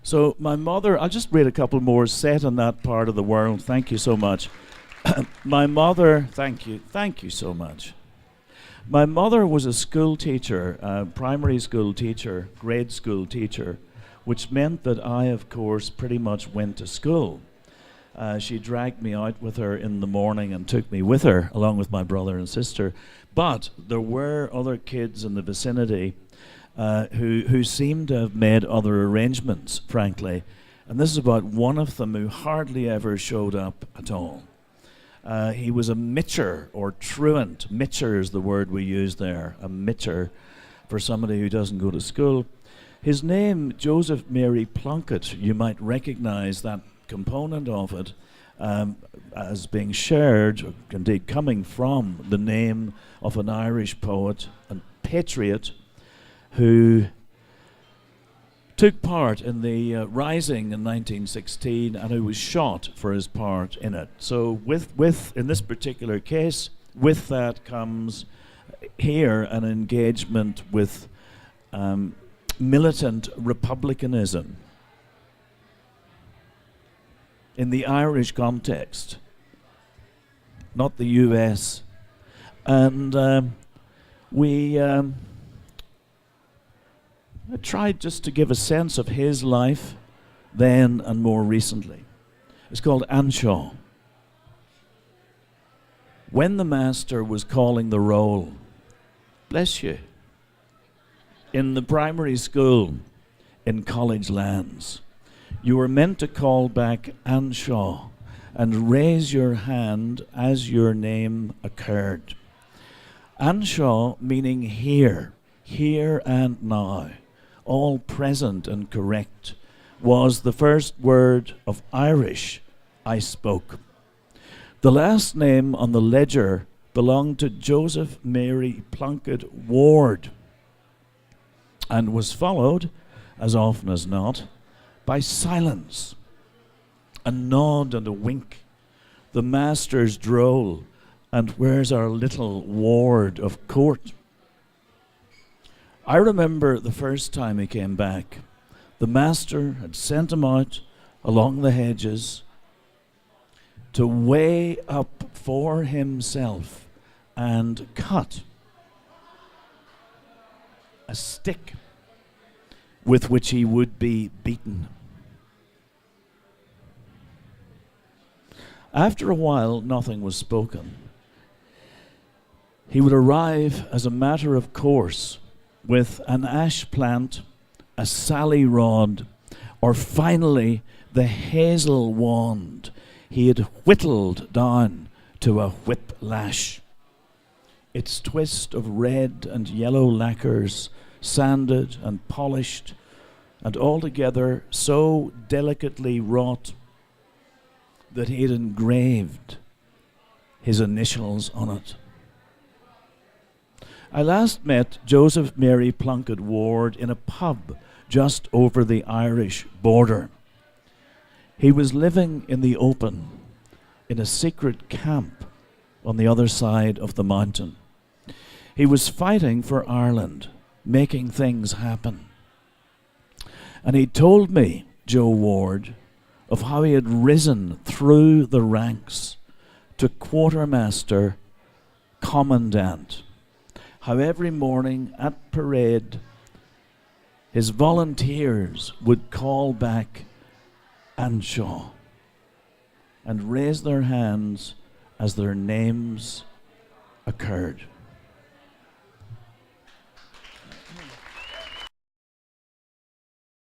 So my mother, I'll just read a couple more set in that part of the world. Thank you so much. My mother, thank you so much. My mother was a school teacher, a primary school teacher, grade school teacher, which meant that I, of course, pretty much went to school. She dragged me out with her in the morning and took me with her, along with my brother and sister. But there were other kids in the vicinity who seemed to have made other arrangements, frankly. And this is about one of them who hardly ever showed up at all. He was a mitcher or truant. Mitcher is the word we use there, a mitcher for somebody who doesn't go to school. His name, Joseph Mary Plunkett, you might recognize that component of it as being shared, or indeed coming from the name of an Irish poet and patriot who took part in the Rising in 1916 and who was shot for his part in it. So with in this particular case, with that comes here an engagement with militant republicanism in the Irish context, not the US. And I tried just to give a sense of his life then and more recently. It's called Anseo. When the master was calling the roll, bless you, in the primary school in college lands, you were meant to call back Anseo and raise your hand as your name occurred. Anseo meaning here and now, all present and correct, was the first word of Irish I spoke. The last name on the ledger belonged to Joseph Mary Plunkett Ward and was followed, as often as not, by silence, a nod and a wink, the master's droll, and where's our little ward of court? I remember the first time he came back. The master had sent him out along the hedges to weigh up for himself and cut a stick with which he would be beaten. After a while, nothing was spoken. He would arrive as a matter of course with an ash plant, a sally rod, or finally the hazel wand he had whittled down to a whiplash. Its twist of red and yellow lacquers, sanded and polished, and altogether so delicately wrought that he had engraved his initials on it. I last met Joseph Mary Plunkett Ward in a pub just over the Irish border. He was living in the open, in a secret camp on the other side of the mountain. He was fighting for Ireland, making things happen. And he told me, Joe Ward, of how he had risen through the ranks to quartermaster, commandant, how every morning at parade his volunteers would call back Anseo and raise their hands as their names occurred.